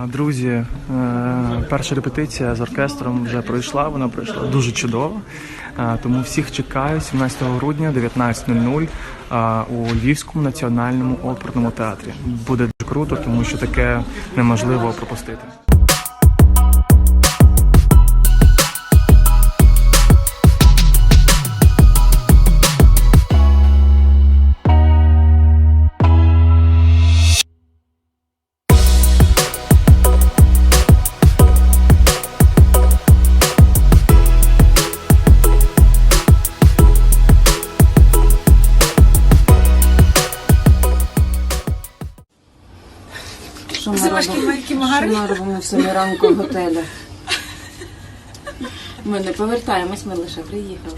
Друзі, перша репетиція з оркестром вже пройшла, вона пройшла дуже чудово, тому всіх чекаю 17 грудня 19:00 у Львівському національному оперному театрі. Буде дуже круто, тому що таке неможливо пропустити. Що ми робимо в 7 ранку в готелі? Ми не повертаємось, ми лише приїхали.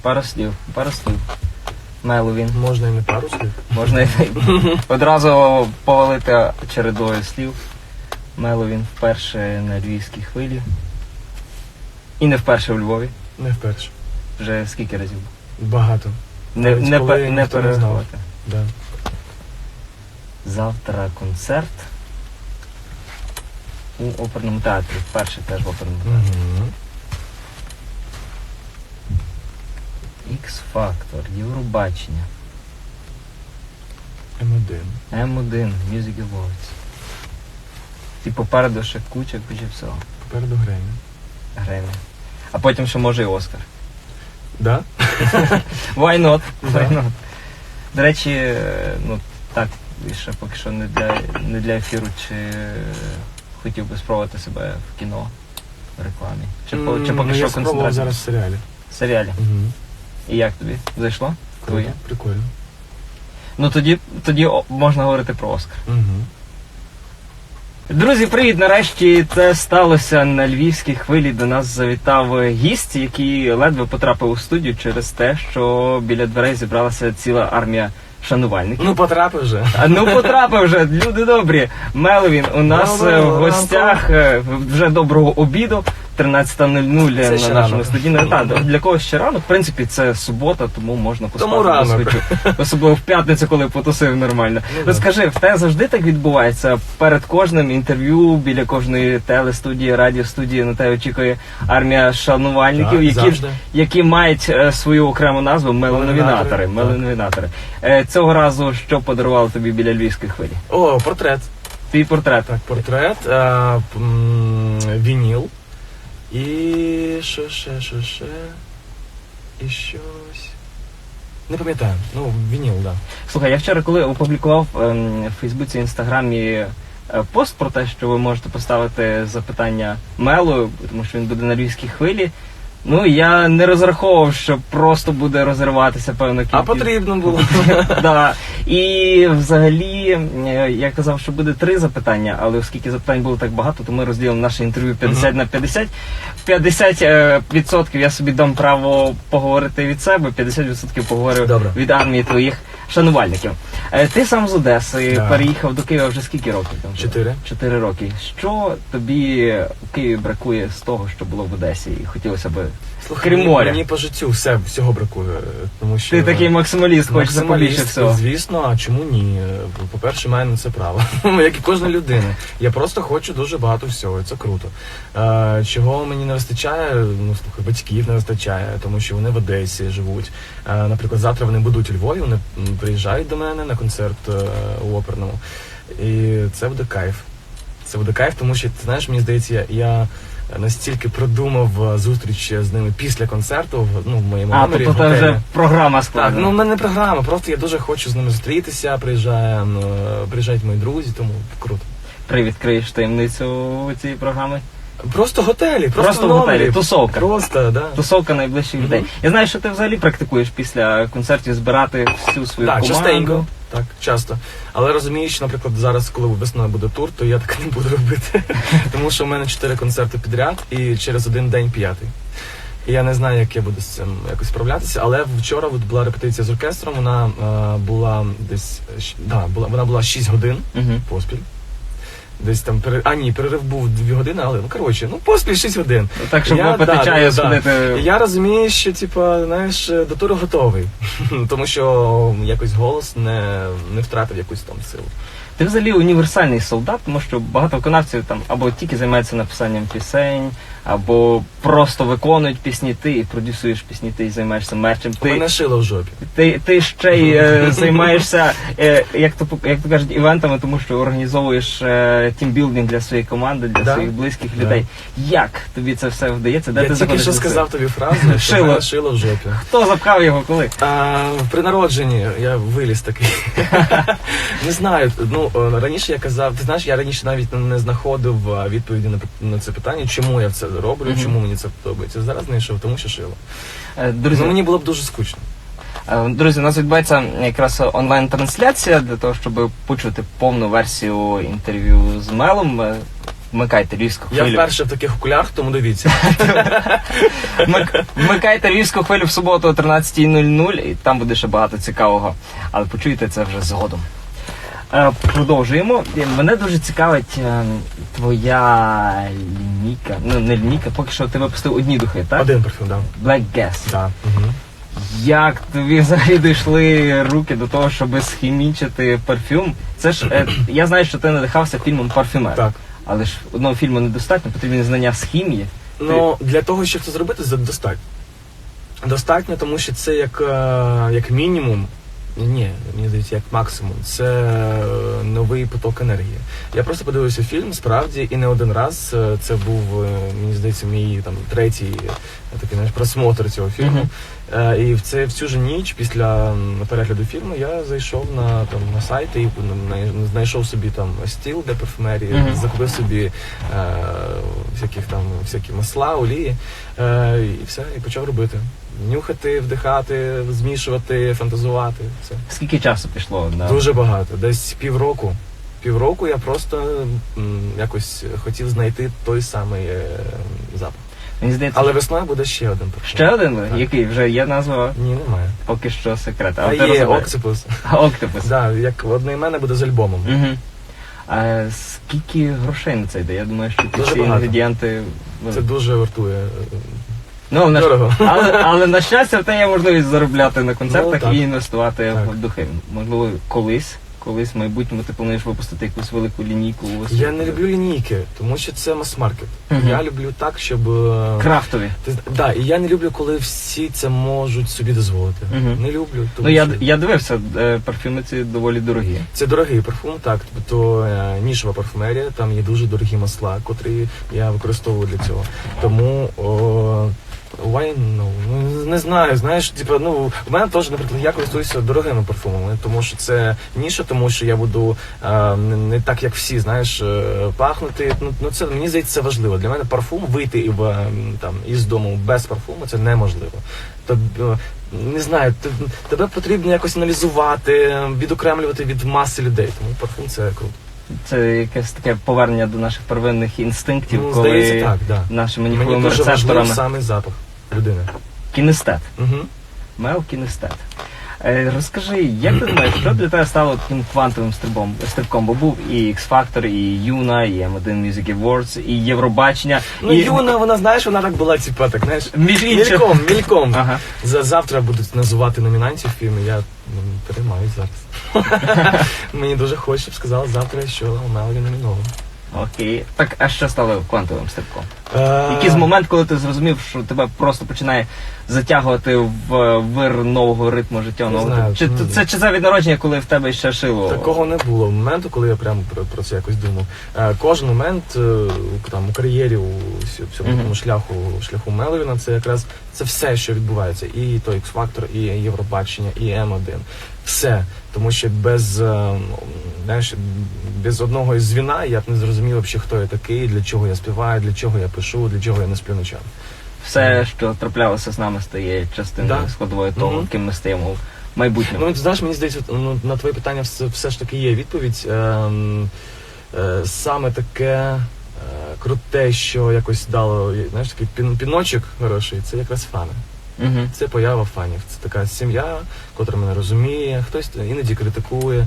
Пару слів. Меловін. Можна і не пару слів. Можна і одразу повалити чередою слів. Меловін вперше на Львівській хвилі. І не вперше у Львові. Не вперше. Вже скільки разів? Багато. Не перерахувати. Да. Завтра концерт у оперному театрі. Вперше теж в оперному театрі. Угу. X-Factor, Євробачення, М1. Music Awards. І попереду ще куча всього. Попереду Гремі. А потім ще може і Оскар. Да? Why not? Да. Why not? До речі, ну так, ще поки що не для ефіру, чи хотів би спробувати себе в кіно, в рекламі? Чи поки що я спробував зараз в серіалі. В серіалі? Угу. І як тобі? Зайшло? Круто, прикольно. Ну тоді можна говорити про Оскар. Угу. Друзі, привіт! Нарешті це сталося на Львівській хвилі. До нас завітав гість, який ледве потрапив у студію через те, що біля дверей зібралася ціла армія шанувальників. Ну, потрапив вже. Потрапив вже, люди добрі. Меловін у нас в гостях вже доброго обіду. 13:00 на нашому студійному. Для когось ще рано. В принципі, це субота, тому можна поспати. Особливо в п'ятницю, коли потусив нормально. Розкажи, в тебе завжди так відбувається? Перед кожним інтерв'ю, біля кожної телестудії, радіостудії на тебе очікує армія шанувальників, які мають свою окрему назву мелоновінатори. Цього разу що подарували тобі біля Львівської хвилі? О, портрет. Твій портрет? Так, портрет, вініл. І що ще? І щось... Не пам'ятаю. Ну, вініл, да. Слухай, я вчора, коли опублікував в Фейсбуці, Інстаграмі пост про те, що ви можете поставити запитання Мелу, тому що він буде на Львівській хвилі, ну, я не розраховував, що просто буде розриватися певна кількість. А потрібно було. Да. І взагалі, я казав, що буде 3 запитання, але оскільки запитань було так багато, то ми розділимо наше інтерв'ю 50 на 50. 50% я собі дам право поговорити від себе, 50% поговорю від армії твоїх шанувальників. Ти сам з Одеси, переїхав до Києва вже скільки років? 4 роки. Що тобі в Києві бракує з того, що було в Одесі, і хотілося б, крім моря? Мені по життю всього бракує, тому що... Ти такий максималіст, хочеться побільше всього. Звісно. Звісно, а чому ні? По-перше, маю на це право, як і кожна людина. Я просто хочу дуже багато всього, і це круто. Чого мені не вистачає? Ну, слухай, батьків не вистачає, тому що вони в Одесі живуть. Наприклад, завтра вони будуть у Львові, вони приїжджають до мене на концерт у оперному. І це буде кайф. Це буде кайф, тому що, ти знаєш, мені здається, я настільки продумав зустріч з ними після концерту, ну, в моєму номері. Тобто в це готелі. вже програма Так, складена. ну в мене не програма, просто я дуже хочу з ними зустрітися, приїжджають мої друзі, тому круто. Привідкриєш таємницю цієї програми. Просто готелі, Просто в готелі, тусовка. Просто, да. Тусовка найближчих людей. Я знаю, що ти взагалі практикуєш після концертів збирати всю свою Так, команду. частенько, так, часто. Але розумію, що, наприклад, зараз, коли весною буде тур, то я так не буду робити. Тому що в мене 4 концерти підряд і через один день 5-й. І я не знаю, як я буду з цим якось справлятися, але вчора от була репетиція з оркестром, вона була десь, вона була 6 годин поспіль. Десь там перерив був 2 години, але поспіль 6 годин. Так, щоб випити чаю, сходити. І я розумію, що знаєш, до туру готовий. Тому що якось голос не втратив якусь там силу. Ти взагалі універсальний солдат, тому що багато виконавців там або тільки займаються написанням пісень, або просто виконують пісні, ти і продюсуєш пісні, ти і займаєшся мерчем. У мене шило в жопі. Ти ще й займаєшся, як то кажуть, івентами, тому що організовуєш тімбілдинг для своєї команди, для своїх близьких людей. Як тобі це все вдається? Де Я ти тільки що заходиш? сказав тобі фразу, що в мене шило в жопі. Хто запхав його коли? При народженні я виліз такий. Не знаю, раніше я казав, ти знаєш, я раніше навіть не знаходив відповіді на це питання, чому я це роблю, чому мені це подобається. Зараз знайшов, тому що шило. Друзі, Мені було б дуже скучно. Друзі, у нас відбувається якраз онлайн-трансляція для того, щоб почути повну версію інтерв'ю з Мелом. Вмикайте Львівську хвилю. Я вперше в таких окулярах, тому дивіться. Вмикайте Львівську хвилю в суботу о 13:00, і там буде ще багато цікавого. Але почуєте це вже згодом. Продовжуємо. Мене дуже цікавить твоя лінійка. Ну, не лінійка, поки що ти випустив одні духи, так? Один парфюм, так. Black Gas. Да. Як тобі взагалі дійшли руки до того, щоб схімічити парфюм? Це ж, я знаю, що ти надихався фільмом «Парфюмер». Так. Але ж одного фільму недостатньо, потрібні знання з хімії. Для того, щоб це зробити, достатньо. Достатньо, тому що це як мінімум, ні, мені здається, як максимум, це новий поток енергії. Я просто подивився фільм, справді, і не один раз. Це був, мені здається, мій там 3-й такий, знаєш, просмотр цього фільму. І в цю ж ніч, після перегляду фільму, я зайшов на сайт і знайшов собі там стіл для парфумерії, закупив собі всякі масла, олії, і все, і почав робити. Нюхати, вдихати, змішувати, фантазувати. Все. Скільки часу пішло? Дуже багато. Десь півроку. Півроку я просто якось хотів знайти той самий запах. Мені здається, але весною буде ще один парфум. Ще один? Так. Який? Вже є назва? Ні, немає. Поки що секрет. А є Октопус. Октопус. Да, як одноіменне буде з альбомом. А скільки грошей на це йде? Я думаю, що Дуже ці багато. інгредієнти... Це дуже вартує. Дорого. Але на щастя, в тебе є можливість заробляти на концертах і інвестувати в духи. Можливо, колись в майбутньому ти плануєш випустити якусь велику лінійку. Я не люблю лінійки, тому що це мас-маркет. Я люблю так, щоб... Крафтові. Так, і я не люблю, коли всі це можуть собі дозволити. Не люблю. Я дивився, парфюми ці доволі дорогі. Це дорогий парфум, так. Тобто нішова парфумерія, там є дуже дорогі масла, котрі я використовую для цього. Тому... Why no? Не знаю, знаєш, в мене теж, наприклад, я користуюся дорогими парфумами, тому що це ніша, тому що я буду не так, як всі, знаєш, пахнути. Це, мені здається, це важливо. Для мене парфум, вийти із дому без парфуму, це неможливо. Не знаю, тебе потрібно якось аналізувати, відокремлювати від маси людей, тому парфум це круто. Це якесь таке повернення до наших первинних інстинктів, коли здається, так, да. нашими Мені нюховими дуже рецепторами. важливий саме запах людини. Кінестет. Угу. Мел кінестет. Розкажи, як ти думаєш, що для тебе стало таким квантовим стрибком? Бо був і X-Factor, і Юна, і M1 Music Awards, і Євробачення. Ну, і... Юна, вона, знаєш, вона так була, типа, так, знаєш, Між іншим. мільком. Ага. Завтра будуть називати номінантів фільму, я переймаюсь зараз. Мені дуже хочеться, щоб сказали завтра, що Меловін номінована. Окей. Так, а що стало квантовим стрибком? Якийсь момент, коли ти зрозумів, що тебе просто починає затягувати в вир нового ритму життя? Не знаю. Чи це від народження, коли в тебе ще шило? Такого не було моменту, коли я прямо про це якось думав. Кожен момент там у кар'єрі, у всьому тому шляху Меловіна, це якраз це все, що відбувається. І той X-Factor, і Євробачення, і М1. Все. Тому що без одного із звіна я б не зрозумів, взагалі, хто я такий, для чого я співаю, для чого я пишу, для чого я не сплю ночами. Все, що траплялося з нами, стає частиною складовою того, ким ми стаємо в майбутньому. Ну, ти знаєш, мені здається, на твоє питання все ж таки є відповідь. Саме таке круте, що якось дало, знаєш, такий піночок хороший, це якраз фани. Це поява фанів. Це така сім'я, котра мене розуміє, хтось іноді критикує.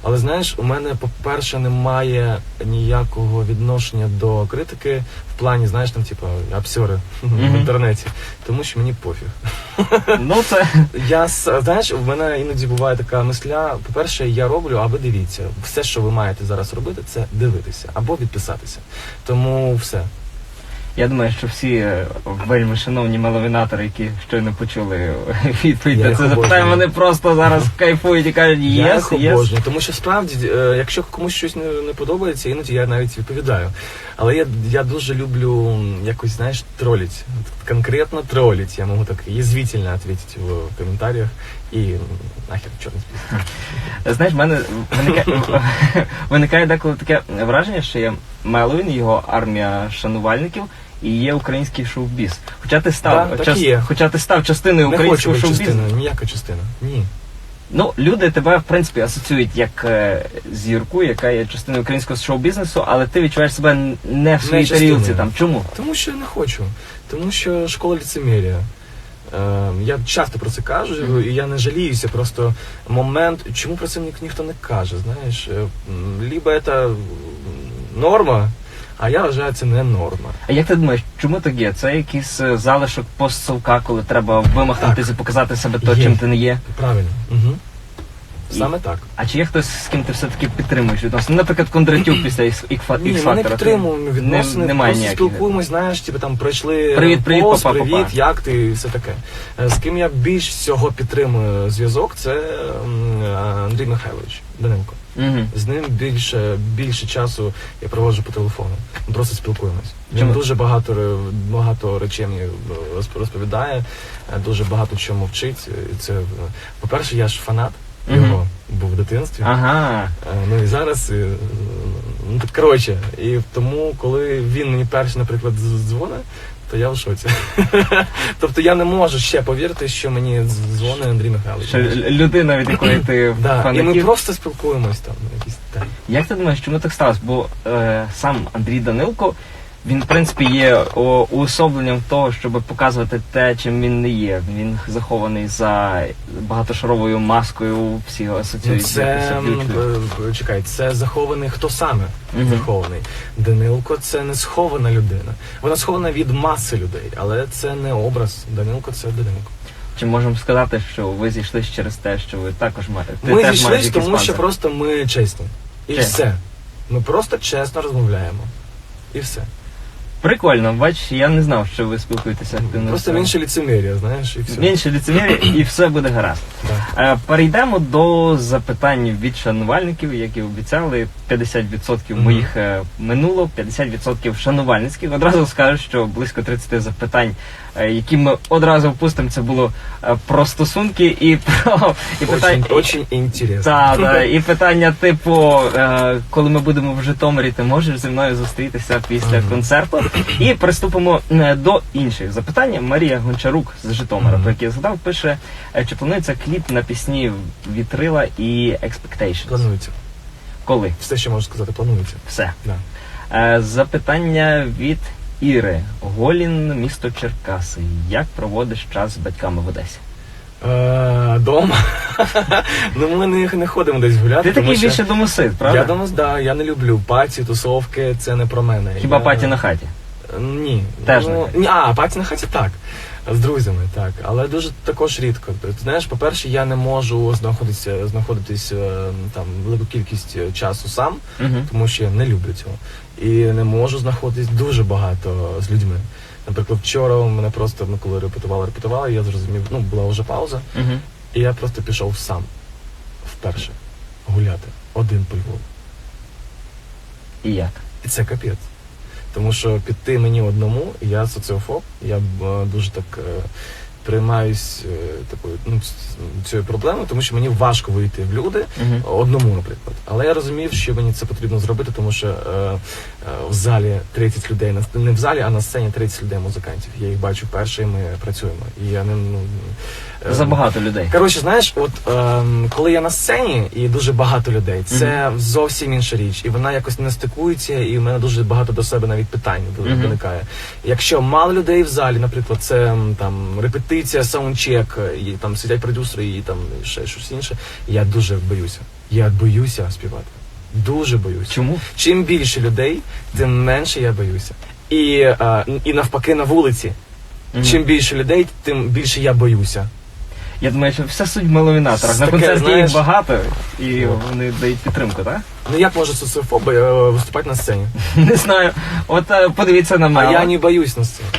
Але, знаєш, у мене, по-перше, немає ніякого відношення до критики в плані, знаєш, там, типу, обсьори в інтернеті. Тому що мені пофіг. Ну, це... Знаєш, в мене іноді буває така мисля. По-перше, я роблю, а ви дивіться. Все, що ви маєте зараз робити, це дивитися або відписатися. Тому все. Я думаю, що всі вельми шановні меловінатори, які щойно почули відповідь на це запитання, вони просто зараз кайфують і кажуть Я їх обожнюю, тому що справді, якщо комусь щось не подобається, іноді я навіть відповідаю. Але я дуже люблю якось, знаєш, тролить. Конкретно тролить. Я можу так язвительно відповідати в коментарях і нахер чорний список. Знаєш, в мене виникає деколи таке враження, що є Меловін, його армія шанувальників, і є український шоу-біз. Хоча ти став частиною українського шоу-бізу. Ніяка частина. Ні. Ну, люди тебе, в принципі, асоціюють як зірку, яка є частиною українського шоу-бізнесу, але ти відчуваєш себе не в своїй тарілці там. Чому? Тому що я не хочу. Тому що школа ліцемерія. Я часто про це кажу, і я не жаліюся, просто момент, чому про це ніхто не каже, знаєш, либо це норма, а я вважаю, це не норма. А як ти думаєш, чому так є? Це якийсь залишок постсовка, коли треба вимахнутися і показати себе то, чим ти не є? Правильно. Угу. Саме так. А чи є хтось, з ким ти все-таки підтримуєш відносини? Наприклад, Кондратюк після X-Factor. Ні, ми не підтримуємо відносини, немає просто спілкуємось, знаєш, типу там пройшли привіт, привіт, як ти, і все таке. З ким я більш всього підтримую зв'язок, це Андрій Михайлович Данилко. З ним більше часу я проводжу по телефону. Ми просто спілкуємось. Він дуже багато речей мені розповідає, дуже багато чому вчить. Це, по-перше, я ж фанат його був в дитинстві. Ага. Ну і зараз, ну так коротше, і тому, коли він мені перший, наприклад, дзвонить, то я в шоці. Тобто я не можу ще повірити, що мені дзвонить Андрій Михайлович. Що людина, від якої ти фанатів. І ми просто спілкуємось там. Як ти думаєш, чому так сталося? Бо сам Андрій Данилко, він, в принципі, є уособленням того, щоб показувати те, чим він не є. Він захований за багатошаровою маскою, всі його асоціюють. Чекай, це захований хто саме захований? Данилко – це не схована людина. Вона схована від маси людей, але це не образ. Данилко – це Данилко. Чи можемо сказати, що ви зійшлися через те, що ви також маєте? Ми зійшлися, тому що просто ми чесні. І все. Ми просто чесно розмовляємо. І все. Прикольно, бач, я не знав, що ви спілкуєтеся активно. Просто менше ліцемерія, знаєш, і все. Менше ліцемерія, і все буде гаразд. Перейдемо до запитань від шанувальників, які обіцяли. 50% моїх минуло, 50% шанувальницьких. Одразу скажу, що близько 30 запитань, які ми одразу впустимо, це було про стосунки і про... Очень інтересно. Так, і питання типу, коли ми будемо в Житомирі, ти можеш зі мною зустрітися після концерту? І приступимо до інших запитань. Марія Гончарук з Житомира, про який я згадав, пише, чи планується кліп на пісні «Вітрила» і «Expectations»? Планується. Коли? Все, що можу сказати, планується. Все. Запитання від Іри. Голін, місто Черкаси. Як проводиш час з батьками в Одесі? Дома. Ну, ми не ходимо десь гуляти. Ти тому такий що більше домосид, правда? Я думаю, да, я не люблю паті, тусовки, це не про мене. Хіба паті на хаті? Ні. Теж на ну, хаті? ні, паті на хаті так. З друзями, так. Але дуже також рідко. Ти знаєш, по-перше, я не можу знаходитись там велику кількість часу сам, тому що я не люблю цього. І не можу знаходитись дуже багато з людьми. Наприклад, вчора у мене просто, ми коли репетували, я зрозумів, була вже пауза, і я просто пішов сам вперше гуляти один по Львову. І як? І це капець. Тому що піти мені одному, я соціофоб, я дуже так приймаюсь такою цією проблемою, тому що мені важко вийти в люди одному, наприклад. Але я розумів, що мені це потрібно зробити, тому що в залі 30 людей, не в залі, а на сцені 30 людей музикантів. Я їх бачу вперше, і ми працюємо. І я не Забагато людей. Коротше, знаєш, от коли я на сцені і дуже багато людей, це зовсім інша річ. І вона якось не стикується, і в мене дуже багато до себе навіть питань виникає. Якщо мало людей в залі, наприклад, це там репетиція, саундчек, і там сидять продюсери, і там ще щось інше, я дуже боюся. Я боюся співати. Дуже боюся. Чому? Чим більше людей, тим менше я боюся. І навпаки на вулиці. Чим більше людей, тим більше я боюся. Я думаю, що вся суть в меловінаторах. На Таке, концерті знаєш, їх багато, і вони дають підтримку, так? Ну як може соціофоби виступати на сцені? Не знаю. От подивіться на мене. А я не боюсь на сцені.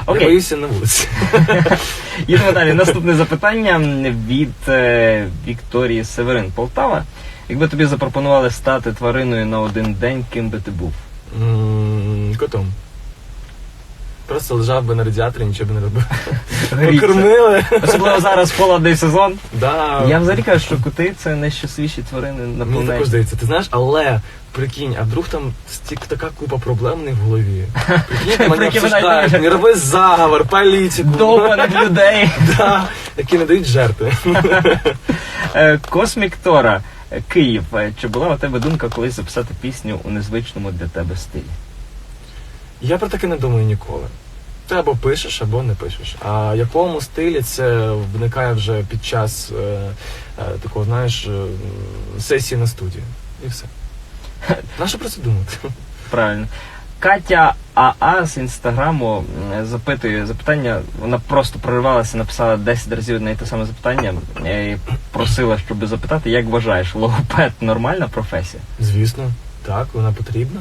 Окей. Я боюся на вулиці. Їдемо далі. Наступне запитання від Вікторії Северин, Полтава. Якби тобі запропонували стати твариною на один день, ким би ти був? Котом. Просто лежав би на радіаторі, нічого б не робив. Гріться. Покормили. Особливо зараз холодний сезон. Да. Я взагалі кажу, що коти – це найщасливіші тварини на Мені також планеті. здається, ти знаєш, але прикинь, а вдруг там така купа проблем у них в голові. Прикинь, мене Прикинь, обсуждають, навіть- міровий заговор, політику. Довбаних людей. Да, які не дають жертви. Космік Тора, Київ. Чи була у тебе думка колись записати пісню у незвичному для тебе стилі? Я про таке не думаю ніколи. Ти або пишеш, або не пишеш. А в якому стилі це виникає вже під час такого, знаєш, сесії на студії. І все. Нащо про це думати? Правильно. Катя АА з Інстаграму запитує запитання, вона просто проривалася, написала 10 разів одне і те саме запитання і просила, щоб запитати, як вважаєш, логопед нормальна професія? Звісно. Так, вона потрібна.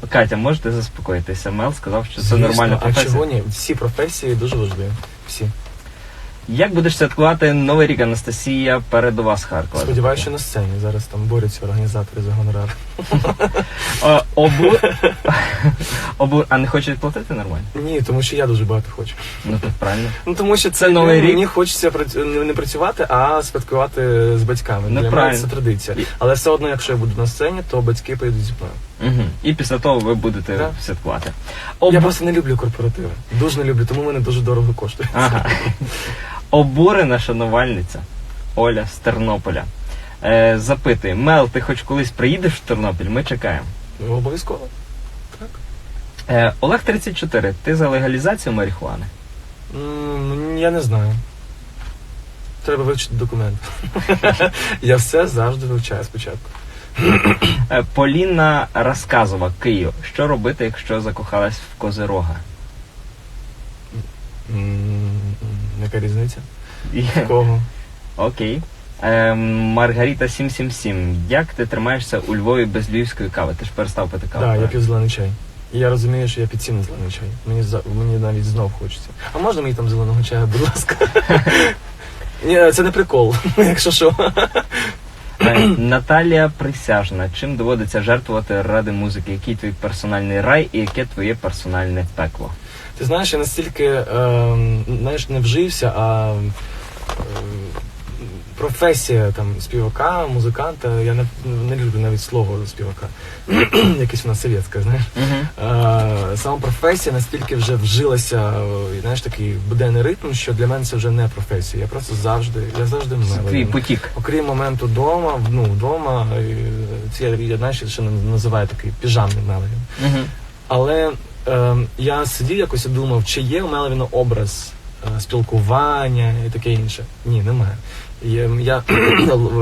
Катя, можете заспокоїтися? Мел сказав, що це Звісно, нормальна професія. А чого ні? Всі професії дуже важливі. Всі. Як будеш святкувати Новий рік, Анастасія, передова з Харкова? Сподіваюся, що на сцені. Зараз там борються організатори за гонорар. А не хочуть платити нормально? Ні, тому що я дуже багато хочу. Ну так правильно. Ну тому що Це Новий рік? Мені хочеться не працювати, а святкувати з батьками. Ну, Для мене правильно. це традиція. Але все одно, якщо я буду на сцені, то батьки поїдуть зі мною. Угу. І після того ви будете Да. святкувати. Я просто не люблю корпоративи. Дуже не люблю, тому мене дуже дорого коштує. Ага. Обурена шанувальниця Оля з Тернополя запитує: Мел, ти хоч колись приїдеш в Тернопіль? Ми чекаємо. Ну, обов'язково. Так. Олег 34, ти за легалізацію марихуани? Я не знаю. Треба вивчити документ. Я все завжди вивчаю спочатку. Поліна Розказова, Київ. Що робити, якщо закохалась в Козирога? Яка різниця? Є. Кого? Окей. Маргарита 777. Як ти тримаєшся у Львові без львівської кави? Ти ж перестав пити каву. Так, я п'ю зелений чай. І я розумію, що я підсів на зелений чай. Мені навіть знов хочеться. А можна мені там зеленого чаю, будь ласка? Ні, це не прикол, якщо що. Наталія Присяжна. Чим доводиться жертвувати ради музики? Який твій персональний рай і яке твоє персональне пекло? Ти знаєш, я настільки не вжився, а професія там співака, музиканта, я не люблю навіть слово співака. Якесь у нас совєтське, знаєш. Сама професія настільки вже вжилася, знаєш, такий буденний ритм, що для мене це вже не професія. Я просто завжди Це твій потік. Окрім моменту вдома, це я знаєш, ще називаю такий піжамний Меловін. Але я сидів якось і думав, чи є у Меловіна образ спілкування і таке інше. Ні, немає. Я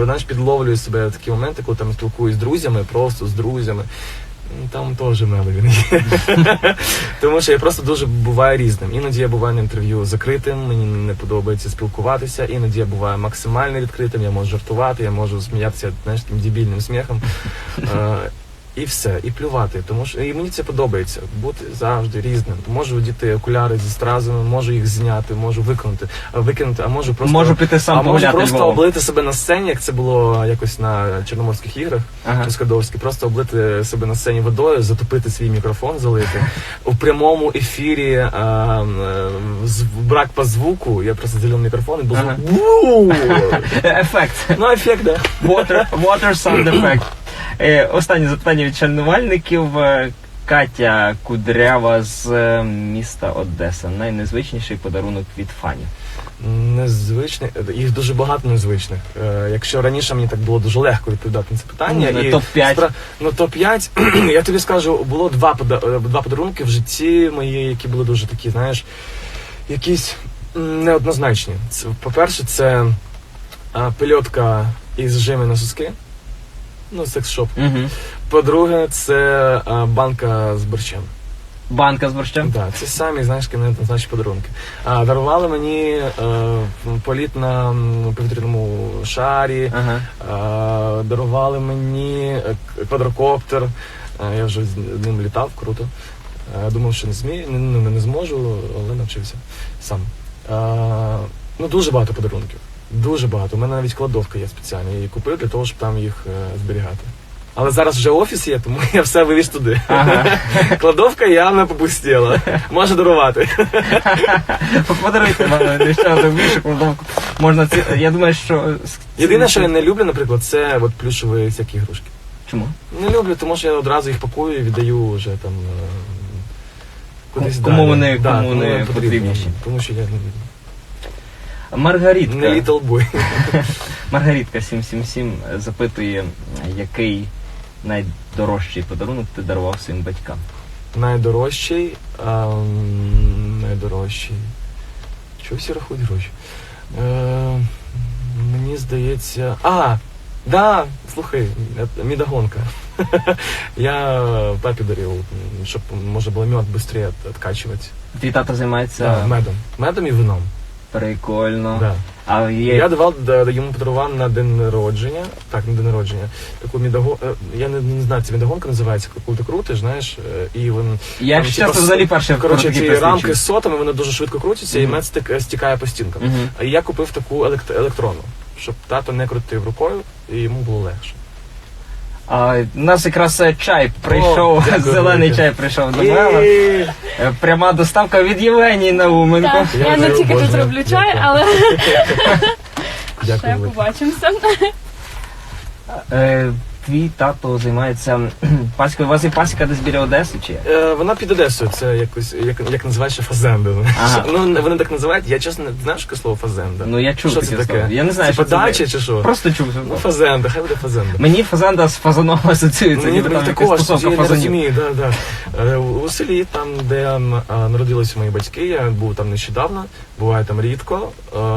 знаєш, підловлюю себе в такі моменти, коли там спілкуюсь з друзями, просто з друзями. Там теж Меловін є. Тому що я просто дуже буваю різним. Іноді я буваю на інтерв'ю закритим, мені не подобається спілкуватися, іноді я буваю максимально відкритим, я можу жартувати, я можу сміятися, знаєш, таким дебільним сміхом. І все, і плювати. Тому що і мені це подобається, бути завжди різним. Можу одіти окуляри зі стразами, можу їх зняти, можу викинути, а можу просто Можу піти сам можу погуляти просто Львовом. облити себе на сцені, як це було якось на Чорноморських іграх, Ага. Скадовській, просто облити себе на сцені водою, затопити свій мікрофон, залити. У прямому ефірі брак по звуку, я просто залив мікрофон і був Ага. звук. Ефект. Ну, ефект, да. Water sound effect. Останнє запитання від шанувальників. Катя Кудрява з міста Одеса. Найнезвичніший подарунок від фанів. Незвичних, їх дуже багато незвичних. Якщо раніше мені так було дуже легко відповідати на це питання. Ну, топ-5. Ну, топ-5, я тобі скажу, було два подарунки в житті мої, які були дуже такі, знаєш, якісь неоднозначні. По-перше, це пельотка із жими на соски. Ну, секс-шоп. Угу. По-друге, це банка з борщем. Банка з борщем? Так, це самі, знаєш, неоднозначні подарунки. Дарували мені політ на повітряному шарі, Ага. дарували мені квадрокоптер. Я вже з ним літав, круто. Думав, що не зможу, але навчився сам. Ну, дуже багато подарунків. Дуже багато. У мене навіть кладовка є спеціальна. Я її купив для того, щоб там їх зберігати. Але зараз вже офіс є, тому я все вивіз туди. Ага. Кладовка явно попустіла. Може дарувати. Подаруйте вам ще більше кладовку. Можна я думаю, що... Єдине, що я не люблю, наприклад, це от плюшові всякі ігрушки. Чому? Не люблю, тому що я одразу їх пакую і віддаю вже там кудись Кому далі. вони- Да, кому вони потрібніші. Тому що я Маргаритка. не little boy. Маргаритка 777 запитує, який найдорожчий подарунок ти дарував своїм батькам? Найдорожчий. Найдорожчий. Чого всі рахують гроші? Мені здається. Да, слухай, мідогонка. Я папі дарив, щоб можна було мед швидше відкачувати. Твій тато займається Медом і вином. прикольно. Да. А є... Я йому подарував на день народження. Так, на день народження. Таку мідогонку. Я не знаю, це мідогонка називається, коли ти крутиш, знаєш, і він. Я там, часто типу, взагалі перше про коротше, такі ці прислідчую. рамки з сотами, вони дуже швидко крутяться, і мед стікає по стінкам. Мгм. А я купив таку електронну, щоб тато не крутив рукою, і йому було легше. У нас якраз чай прийшов, дякую, зелений велике. чай прийшов до мене. Пряма доставка від Євгенії Науменко. Так, я не вже тільки тут обожнюю. роблю чай, Дякую. але Дякую. ще велике. побачимося. Твій тато займається пасікою. У вас є пасіка десь біля Одеси чи? Вона під Одесою, це якось, як називають ще фазенда. Ага. Ну, вони так називають, я чесно не знаю, що таке слово фазенда. Ну я чув Що таке це таке? слово. Я не знаю, Це що це. подача чи що? Просто чув. Ну, фазенда, хай буде фазенда. Мені фазанда з фазаном асоціюється, Мені ніби там якась такого, тусовка я не фазанів. розумію, да. У селі, там, де народилися мої батьки, я був там нещодавно, буваю там рідко,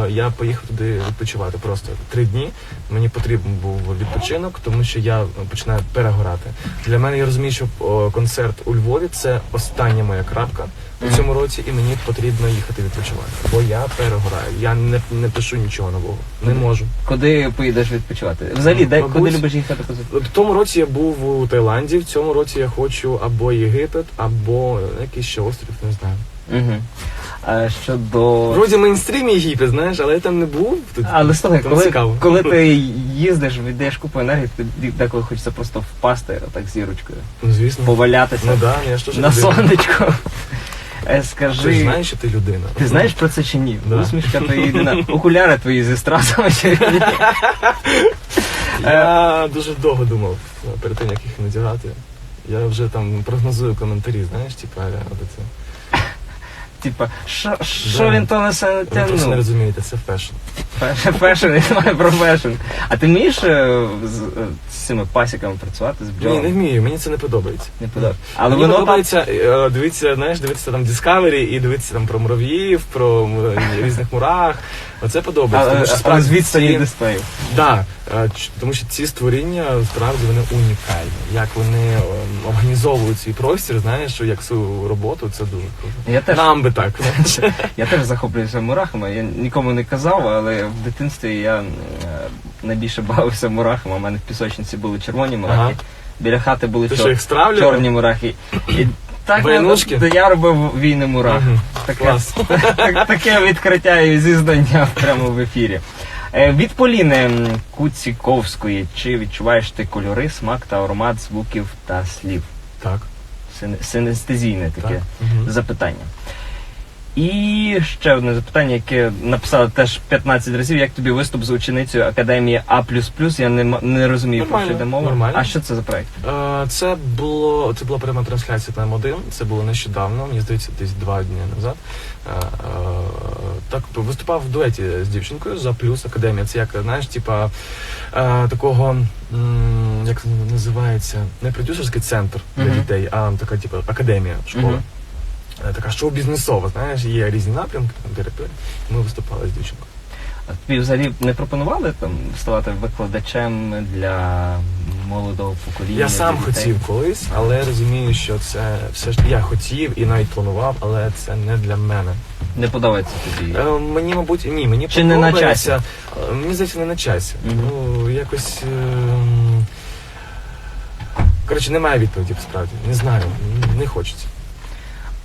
я поїхав туди відпочивати просто 3 дні. Мені потрібен був відпочинок, тому що я починаю перегорати. Для мене, я розумію, що концерт у Львові – це остання моя крапка у цьому році, і мені потрібно їхати відпочивати. Бо я перегораю, я не пишу нічого нового, не можу. Куди поїдеш відпочивати? Взагалі, Мабуть, куди любиш їхати позицію? В тому році я був у Таїланді, в цьому році я хочу або Єгипет, або якийсь ще острів, не знаю. Угу. А щодо... Вроді мейнстрім Єгипет, знаєш, але я там не був. Але слухай, Там цікаво. коли ти їздиш, віддаєш купу енергії, тобі деколи хочеться просто впасти отак зірочкою, Ну, звісно. повалятися Ну да, я ж теж на людина. сонечко. Ти ж Скажи, знаєш, що ти людина. ти знаєш про це чи ні? Да. Усмішка твоя єдина. Окуляри твої зі стразами чи ні? Я дуже довго думав перед тим, як їх надягати. Я вже там прогнозую коментарі, знаєш, типа, це. Типа, що він то несе Ви просто не тягнув? розумієте, це фешн. Фешн і немає профешн. А ти вмієш з цими пасіками працювати, з Ні, бджолами? не вмію, мені це не подобається. Не подобається. Але Мені воно там... подобається, дивитися там Discovery і дивитися там про мурав'їв, про різних мурах. Оце подобається. Тому що Але справді з відстані ці- дисплею. Да, тому що ці створіння справді вони унікальні. Як вони організовують свій простір, знаєш, як свою роботу, це дуже круто. Я теж, Нам би так. знаєш. я теж захоплююся мурахами. Я нікому не казав, але в дитинстві я найбільше бавився мурахами. У мене в пісочниці були червоні мурахи. Ага. Біля хати були Ти що, їх стравлював? чорні мурахи. І так Войнушки? я робив війни мурах. Мгм. Таке, Клас. таке відкриття і зізнання прямо в ефірі. Від Поліни Куціковської. Чи відчуваєш ти кольори, смак та аромат звуків та слів? Так. Синестезійне таке Так. Мгм. запитання. І ще одне запитання, яке написали теж 15 разів. Як тобі виступ з ученицею Академії А++? Я не розумію, про що йде мова. Нормально. А що це за проект? Це була пряма трансляція на М1, це було нещодавно, мені здається, десь 2 дні назад. Так, виступав в дуеті з дівчинкою за плюс Академія. Це як, знаєш, типа такого, як це називається, не продюсерський центр для Мгм. дітей, а така, типа, академія, школа. Мгм. Така шоу-бізнесова, знаєш, є різні напрямки, там директори. Ми виступали з дівчинкою. А тобі взагалі не пропонували там ставати викладачем для молодого покоління? Я сам для дітей? хотів колись, але розумію, що це все ж я хотів і навіть планував, але це не для мене. Не подобається тобі? Мені, мабуть, ні, мені Чи не на подобається. Мені здається, не на часі. Мгм. Ну, якось. Коротше, немає відповіді, справді. Не знаю, не хочеться.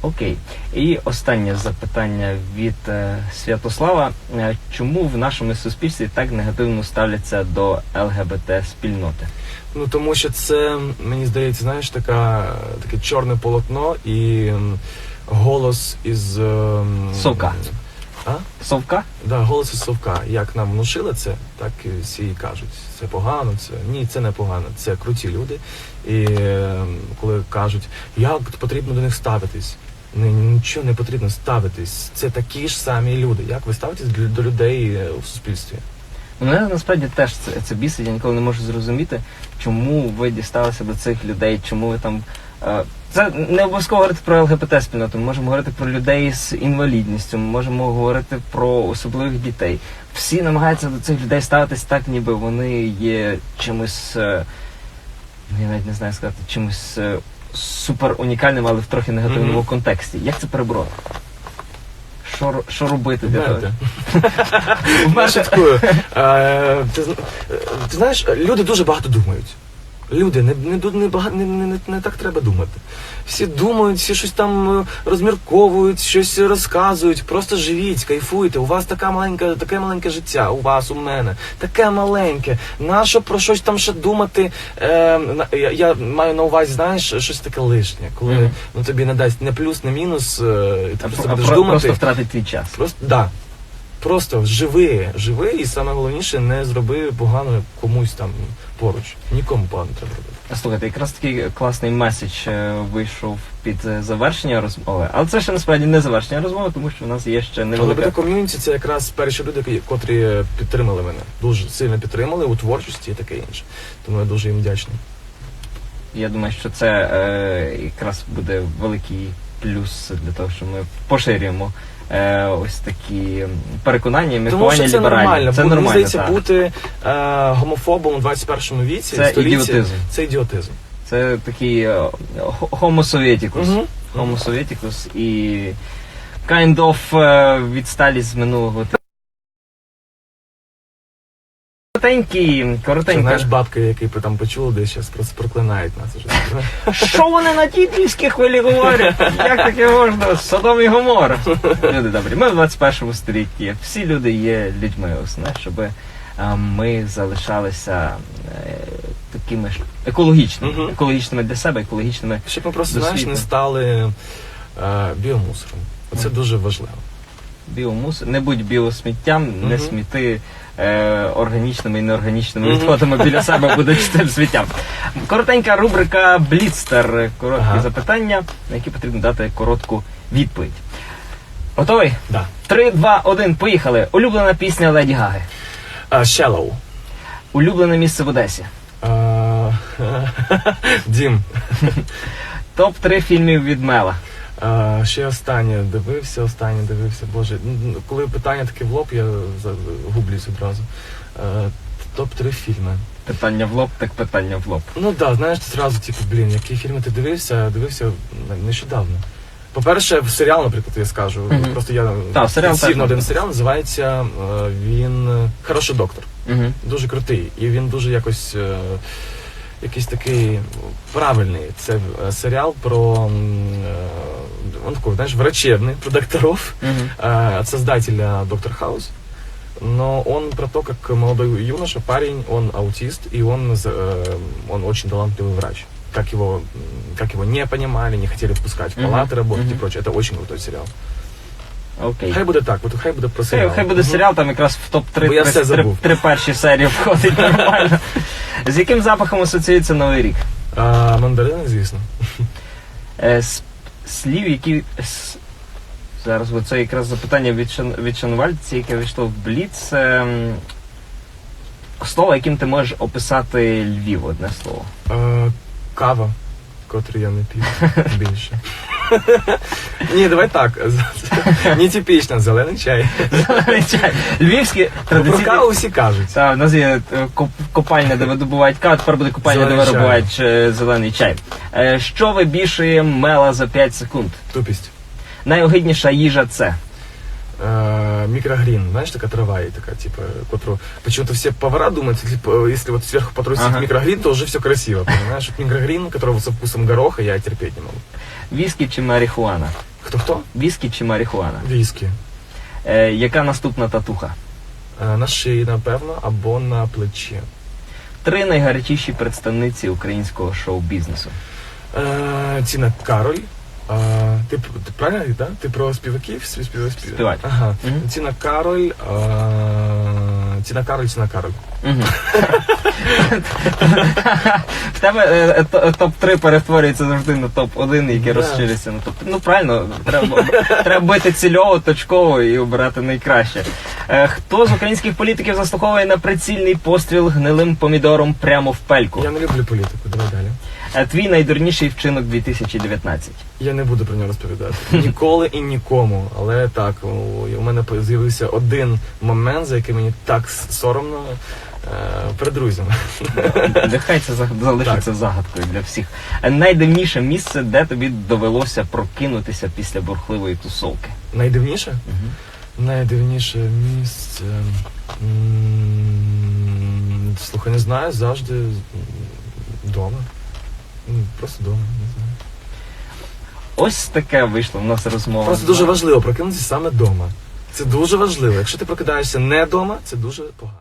Окей. І останнє запитання від Святослава. Чому в нашому суспільстві так негативно ставляться до ЛГБТ-спільноти? Ну, тому що це, мені здається, знаєш, таке чорне полотно і голос із. Совка. А? Совка? Да, голос із совка. Як нам внушили це, так і всі і кажуть. Це погано, ні, це не погано. Це круті люди. І коли кажуть, як потрібно до них ставитись. Нічого не потрібно ставитись. Це такі ж самі люди. Як ви ставитесь до людей у суспільстві? Мене насправді теж це бісить, я ніколи не можу зрозуміти, чому ви дісталися до цих людей, чому ви там. Це не обов'язково говорити про ЛГБТ-спільноту, ми можемо говорити про людей з інвалідністю, ми можемо говорити про особливих дітей. Всі намагаються до цих людей ставитись так, ніби вони є чимось, я навіть не знаю сказати, чимось супер унікальним, але в трохи негативному Мгм. контексті. Як це перебороти? Що робити для того? Я шуткую. Ти знаєш, люди дуже багато думають. Люди, не так треба думати. Всі думають, всі щось там розмірковують, щось розказують. Просто живіть, кайфуйте. У вас таке маленьке життя, у вас, у мене. Таке маленьке. Нащо про щось там ще думати? Я маю на увазі, знаєш, щось таке лишнє. Коли тобі не дасть не плюс, не мінус, і ти просто будеш думати. Просто втратить твій час. Просто живи, і саме головніше, не зроби погано комусь там поруч. Нікому погано не треба робити. Слухайте, якраз такий класний меседж вийшов під завершення розмови. Але це ще насправді не завершення розмови, тому що в нас є ще невелика... ком'юніті це якраз перші люди, котрі підтримали мене. Дуже сильно підтримали у творчості і таке інше. Тому я дуже їм вдячний. Я думаю, що це якраз буде великий плюс для того, що ми поширюємо ось такі переконання, Тому міркування що це ліберальні. нормально. Це Мені нормально, здається, так. бути гомофобом у 21 віці, Це столітті, ідіотизм. це ідіотизм. Це такий homo sovieticus. Мгм. Homo sovieticus і kind of відсталість з минулого. Коротенький. Це, знаєш, бабки, які там почули, десь зараз просто проклинають нас уже. Що вони на тій пільській хвилі говорять? Як таке можна? Содом і Гомор. Люди добрі, ми в 21 столітті. Всі люди є людьми, основне, щоб ми залишалися такими ж екологічними. Мгм. Екологічними для себе, екологічними. Щоб ми просто, До знаєш, світу. не стали біомусором. Оце дуже важливо. Біомус, не будь біосміттям, не Мгм. сміти органічними і неорганічними відходами біля себе, будучи цим сміттям. Коротенька рубрика Бліцтер. Короткі Ага. запитання, на які потрібно дати коротку відповідь. Готовий? Да. 3, 2, 1, поїхали. Улюблена пісня Леді Гаги. Shallow. Улюблене місце в Одесі. Дім. Топ-3 фільмів від Мела. Ще останнє дивився. Боже, коли питання таке в лоб, я гублюсь одразу. Топ-3 фільми. Питання в лоб, так питання в лоб. Ну да, знаєш, ти зразу, типу, які фільми ти дивився? Дивився нещодавно. По-перше, серіал, наприклад, я скажу. Просто я серіал сів так. на один серіал, називається він «Хороший доктор». Дуже крутий. І він дуже якийсь такий правильний. Це серіал про он такой, знаешь, врачебный, про докторов, от создателя «Доктор Хаус». Но он про то, как молодой юноша, парень, он аутист, и он очень талантливый врач. Как его не понимали, не хотели впускать в палаты работать и прочее. Это очень крутой сериал. Окей. Хай буде так, хай буде про серіал. Хай буде серіал, там якраз в Бо я все забув. топ-3 перші серії входить нормально. З яким запахом асоціюється Новий рік? Мандарини, звісно. Слів, які... Зараз це якраз запитання від шанувальця, яке вийшло в Бліц. Слово, яким ти можеш описати Львів, одне слово. Кава, котру я не п'ю більше. Ні, давай так. Нетипічно, зелений чай. Зелений чай. Львівські Про традиційні... каву всі кажуть. Так, у нас є копальня, де видобувають каву, тепер буде копальня, де виробляють зелений чай. Що вибішує Мела за 5 секунд? Тупість. Найогидніша їжа це? Микрогрин, знаешь, такая трава и такая, типа, которую почему-то все повара думают, если вот сверху потрусить микрогрин, то уже все красиво, понимаешь? Вот микрогрин, которого со вкусом гороха, я терпеть не могу. Віскі чи марихуана? Хто-хто? Віскі чи марихуана? Віскі. Яка наступна татуха? На шиї, напевно, або на плечі. 3 найгарячіші представниці українського шоу-бізнесу. Тіна Кароль. Ти правильно, да? Ти про співаків? Співач. Ага. Тіна Кароль. В тебе топ-3 перетворюється завжди на топ-1, який розширюється на топ-3. Ну правильно, треба бити цільово, точково і обирати найкраще. Хто з українських політиків заслуговує на прицільний постріл гнилим помідором прямо в пельку? Я не люблю політику, давай далі. Твій найдурніший вчинок 2019. Я не буду про нього розповідати. Ніколи і нікому. Але так, у мене з'явився один момент, за який мені так соромно перед друзями. Нехай це залишиться загадкою для всіх. Найдивніше місце, де тобі довелося прокинутися після бурхливої тусовки? Найдивніше? Найдивніше місце... Слухай, не знаю, завжди вдома. Просто вдома, не знаю. Ось таке вийшло в нас розмова. Просто дуже важливо прокинутися саме вдома. Це дуже важливо. Якщо ти прокидаєшся не вдома, це дуже погано.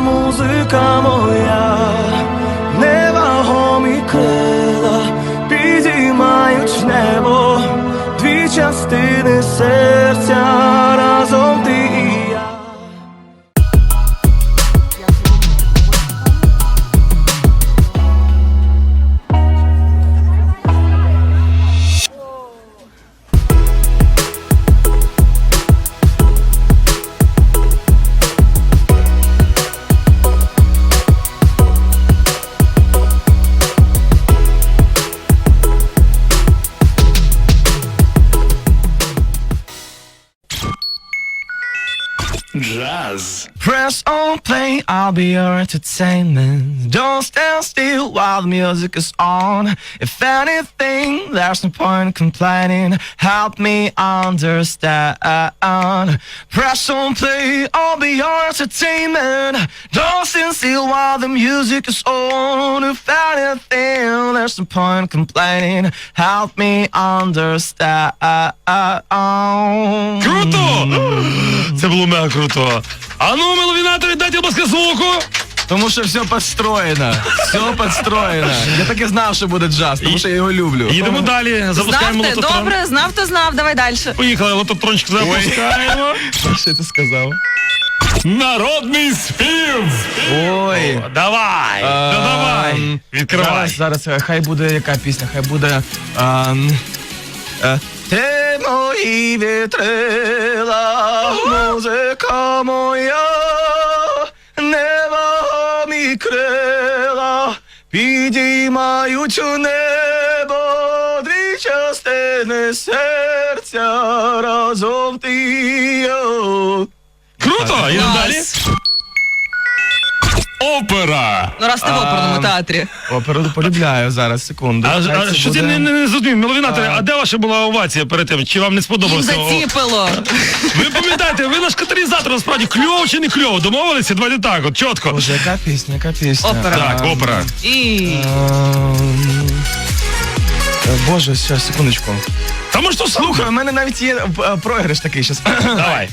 Музика моя, невагомі крила підіймають небо, дві частини серця разом ти і я. Press on play, I'll be your entertainment. Don't stand still while the music is on. If anything, there's no point in complaining. Help me understand. Press on play, I'll be your entertainment. Don't stand still while the music is on. If anything, there's no point in complaining. Help me understand. Круто! Це було мега круто. А ну, меловінаторі, дайте, будь ласка, звуку. Тому що все підстроєно. Все підстроєно. Я так і знав, що буде джаз, тому що я його люблю. Їдемо далі, запускаємо Знав ти? лототрон. Добре, знав, то знав. Давай далі. Поїхали, лототрончик запускаємо. Що ти сказав? Народний спів. Ой. Давай, давай. Відкривай. Зараз, хай буде яка пісня, хай буде... Ти мої вітрила, музика моя, небо мій крила, підіймають у небо дві частини серця разом ти. Круто, йдемо далі. Опера. Ну, раз ти в оперному театрі. Оперу полюбляю зараз, секунду. А Хай це що ти буде- не зрозумів, меловінаторі, а де ваша була овація перед тим? Чи вам не Їм сподобався? заціпило. Ви пам'ятаєте, ви наш каталізатор, насправді, кльово чи не кльово? Домовилися? Давайте так, от чітко. Боже, яка пісня, яка пісня? Опера. Так, опера. І... Боже, ще секундочку. Та може то Слухай, у мене навіть є програш такий щас. Давай.